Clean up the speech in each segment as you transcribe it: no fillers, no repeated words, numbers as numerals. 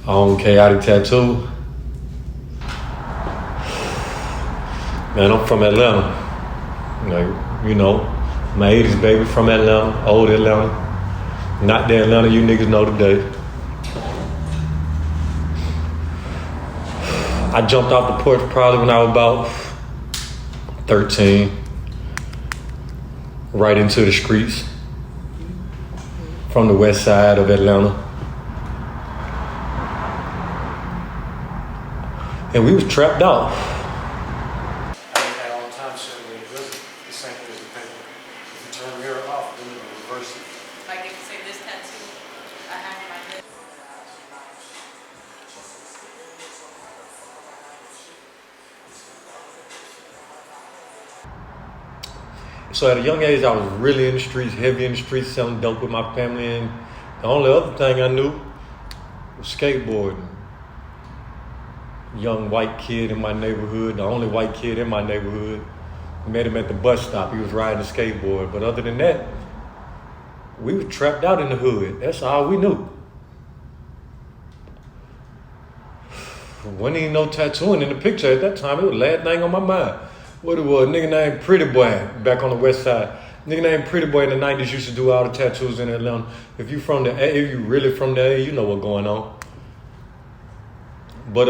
On Chaotic Tattoo. Man, I'm from Atlanta. Like, you know, my 80s baby from Atlanta, old Atlanta. Not the Atlanta you niggas know today. I jumped off the porch probably when I was about 13. Right into the streets from the west side of Atlanta. And we was trapped out. I think that all the time shit when it doesn't, the same thing as the paper. If you turn the mirror off, then you can reverse it. Like if you say this tattoo, I have my head. So at a young age, I was really in the streets, heavy in the streets, selling dope with my family. And the only other thing I knew was skateboarding. Young white kid in my neighborhood, the only white kid in my neighborhood. Met him at the bus stop. He was riding a skateboard. But other than that, we were trapped out in the hood. That's all we knew. Wasn't even no tattooing in the picture at that time. It was the last thing on my mind. What it was, a nigga named Pretty Boy back on the west side. Nigga named Pretty Boy in the 90s used to do all the tattoos in Atlanta. If you really from there, you know what's going on. But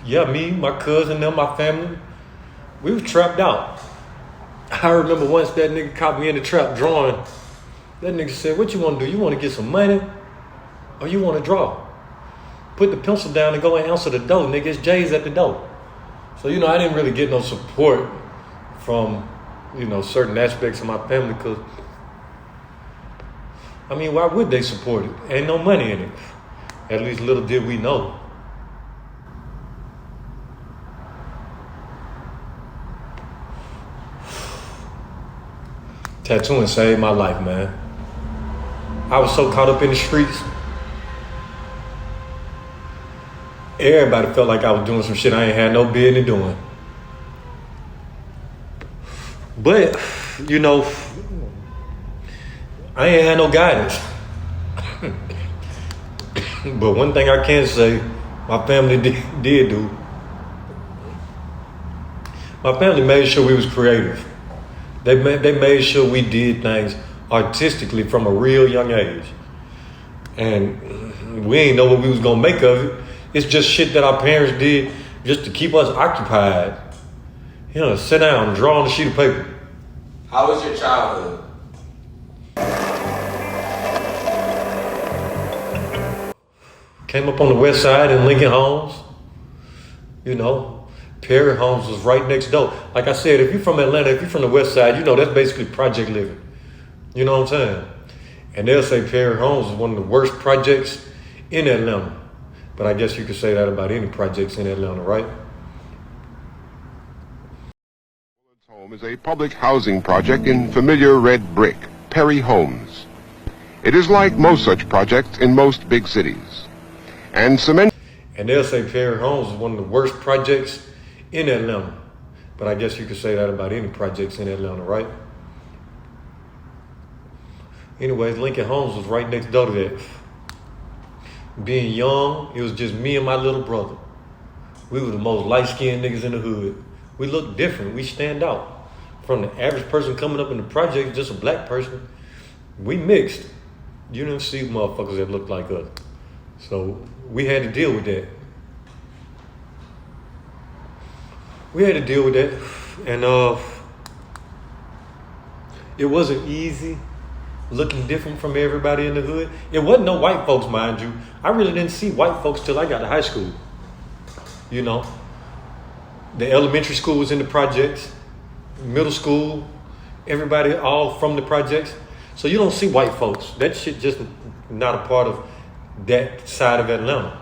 yeah, me, my cousin, them, my family, we was trapped out. I remember once that nigga caught me in the trap drawing. That nigga said, "What you want to do? You want to get some money or you want to draw? Put the pencil down and go and answer the door, nigga. It's Jay's at the door." So, you know, I didn't really get no support from, you know, certain aspects of my family because, I mean, why would they support it? Ain't no money in it. At least little did we know. Tattooing saved my life, man. I was so caught up in the streets. Everybody felt like I was doing some shit I ain't had no business doing. But, you know, I ain't had no guidance. But one thing I can say, my family did do. My family made sure we was creative. They made sure we did things artistically from a real young age. And we ain't know what we was gonna make of it. It's just shit that our parents did just to keep us occupied. You know, sit down and draw on a sheet of paper. How was your childhood? Came up on the west side in Lincoln Homes. You know, Perry Homes was right next door. Like I said, if you're from Atlanta, if you're from the west side, you know that's basically project living. You know what I'm saying? And they'll say Perry Homes is one of the worst projects in Atlanta. But I guess you could say that about any projects in Atlanta, right? Home is a public housing project in familiar red brick, Perry Homes. It is like most such projects in most big cities. And they'll say Perry Homes is one of the worst projects in Atlanta. But I guess you could say that about any projects in Atlanta, right? Anyways, Lincoln Homes was right next door to that. Being young, it was just me and my little brother. We were the most light-skinned niggas in the hood. We looked different. We stand out. From the average person coming up in the project, just a black person, we mixed. You didn't see motherfuckers that looked like us. So we had to deal with that. And it wasn't easy looking different from everybody in the hood. It wasn't no white folks, mind you. I really didn't see white folks till I got to high school. You know, the elementary school was in the projects, middle school, everybody all from the projects. So you don't see white folks. That shit just not a part of that side of Atlanta.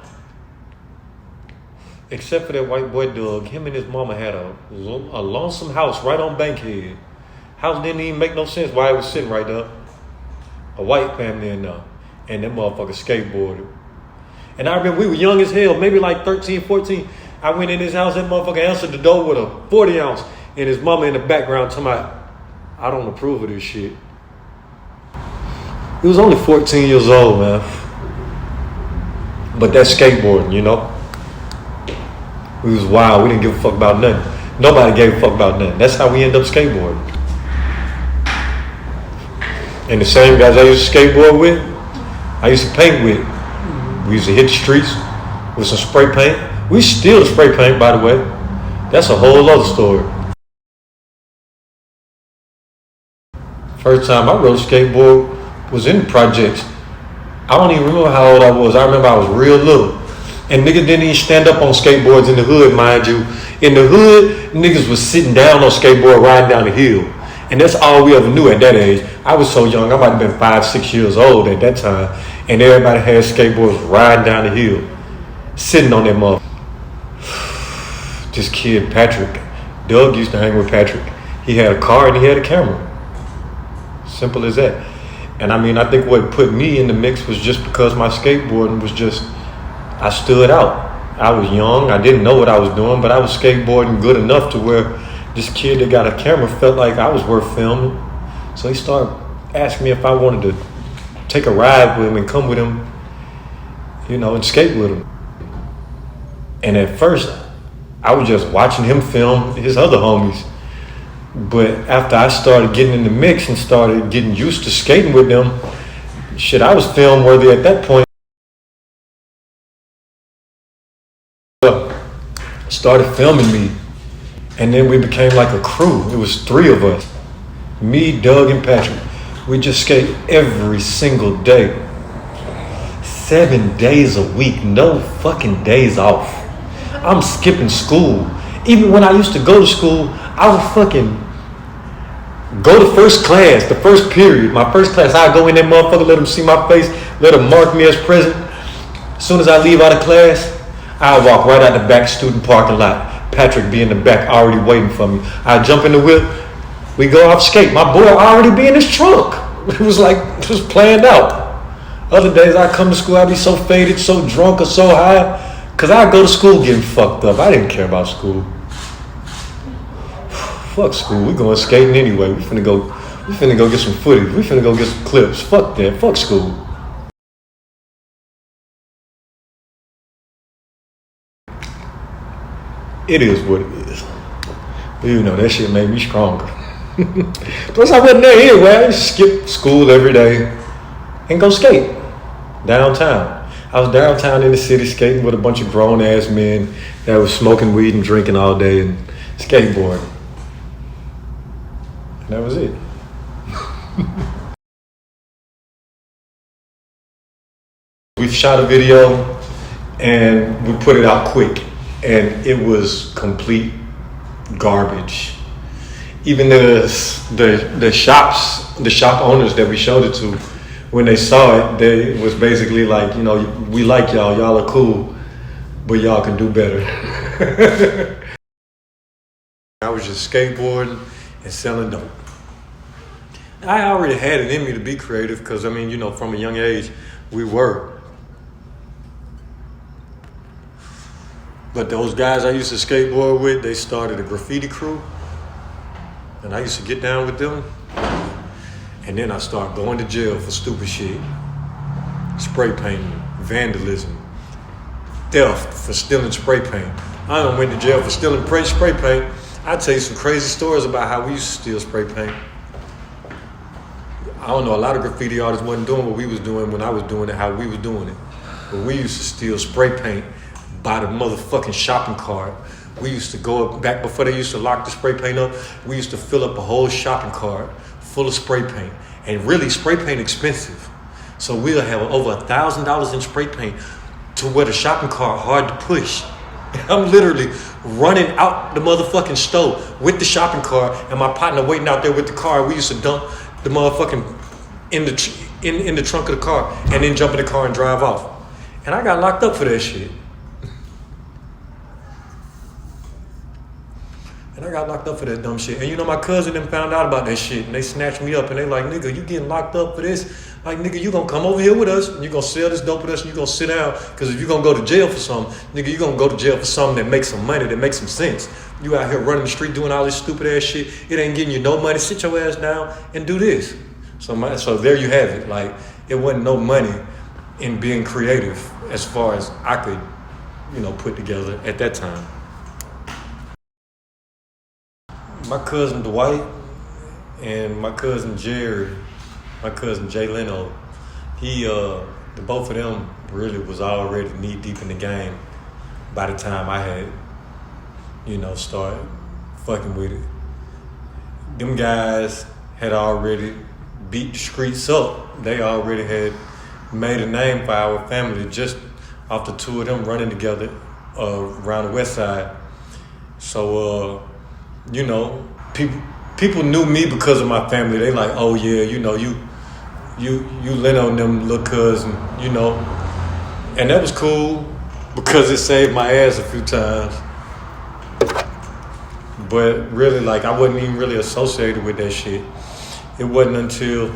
Except for that white boy Doug. Him and his mama had a lonesome house right on Bankhead. House didn't even make no sense why it was sitting right there. A white family in there. And that motherfucker skateboarded. And I remember we were young as hell, maybe like 13, 14. I went in his house, that motherfucker answered the door with a 40 ounce. And his mama in the background talking about, "I don't approve of this shit." We was only 14 years old, man. But that skateboarding, you know? We was wild. We didn't give a fuck about nothing. Nobody gave a fuck about nothing. That's how we ended up skateboarding. And the same guys I used to skateboard with, I used to paint with. We used to hit the streets with some spray paint. We steal the spray paint, by the way. That's a whole other story. First time I rode a skateboard was in the projects. I don't even remember how old I was. I remember I was real little. And niggas didn't even stand up on skateboards in the hood, mind you. In the hood, niggas was sitting down on skateboard riding down the hill. And that's all we ever knew at that age. I was so young, I might have been 5, 6 years old at that time. And everybody had skateboards riding down the hill, sitting on that mother. This kid, Patrick, Doug used to hang with Patrick. He had a car and he had a camera. Simple as that. And I mean, I think what put me in the mix was just because my skateboarding was just, I stood out. I was young, I didn't know what I was doing, but I was skateboarding good enough to where this kid that got a camera felt like I was worth filming. So he started asking me if I wanted to take a ride with him and come with him, you know, and skate with him. And at first, I was just watching him film his other homies. But after I started getting in the mix and started getting used to skating with them, shit, I was film worthy at that point. Started filming me, and then we became like a crew. It was 3 of us, me, Doug, and Patrick. We just skate every single day, 7 days a week, no fucking days off. I'm skipping school. Even when I used to go to school, I would fucking go to first class, the first period, my first class. I'd go in that motherfucker, let them see my face, let them mark me as present. As soon as I leave out of class, I walk right out the back student parking lot. Patrick be in the back already waiting for me. I jump in the whip. We go off skate. My boy already be in his trunk. It was planned out. Other days I come to school, I be so faded, so drunk or so high, because I go to school getting fucked up. I didn't care about school. Fuck school. We going skating anyway. We finna go get some footage. We finna go get some clips. Fuck that. Fuck school. It is what it is. You know, that shit made me stronger. Plus, I wasn't there anyway. I used to skip school every day and go skate downtown. I was downtown in the city skating with a bunch of grown-ass men that was smoking weed and drinking all day and skateboarding. And that was it. We shot a video and we put it out quick. And it was complete garbage. Even the shop owners that we showed it to, when they saw it, they was basically like, you know, we like y'all are cool, but y'all can do better. I was just skateboarding and selling dope. I already had it in me to be creative because, I mean, you know, from a young age, we were. But those guys I used to skateboard with, they started a graffiti crew. And I used to get down with them. And then I started going to jail for stupid shit. Spray painting, vandalism, theft for stealing spray paint. I done went to jail for stealing spray paint. I'll tell you some crazy stories about how we used to steal spray paint. I don't know, a lot of graffiti artists wasn't doing what we was doing when I was doing it, how we was doing it. But we used to steal spray paint by the motherfucking shopping cart. We used to go up, back before they used to lock the spray paint up, we used to fill up a whole shopping cart full of spray paint. And really, spray paint expensive. So we'll have over $1,000 in spray paint to where the shopping cart hard to push. I'm literally running out the motherfucking store with the shopping cart and my partner waiting out there with the car. We used to dump the motherfucking in the trunk of the car and then jump in the car and drive off. And I got locked up for that shit. And I got locked up for that dumb shit. And you know, my cousin them found out about that shit. And they snatched me up and they like, nigga, you getting locked up for this? Like, nigga, you gonna come over here with us and you gonna sell this dope with us and you gonna sit down. Because if you gonna go to jail for something, nigga, you gonna go to jail for something that makes some money, that makes some sense. You out here running the street doing all this stupid ass shit. It ain't getting you no money. Sit your ass down and do this. So there you have it. Like, it wasn't no money in being creative as far as I could, put together at that time. My cousin Dwight and my cousin Jerry, my cousin Jay Leno, the both of them really was already knee deep in the game by the time I had, started fucking with it. Them guys had already beat the streets up. They already had made a name for our family just off the two of them running together around the west side. So, people knew me because of my family. They like, oh yeah, you Leno and them little cousin, And that was cool because it saved my ass a few times. But really, like, I wasn't even really associated with that shit. It wasn't until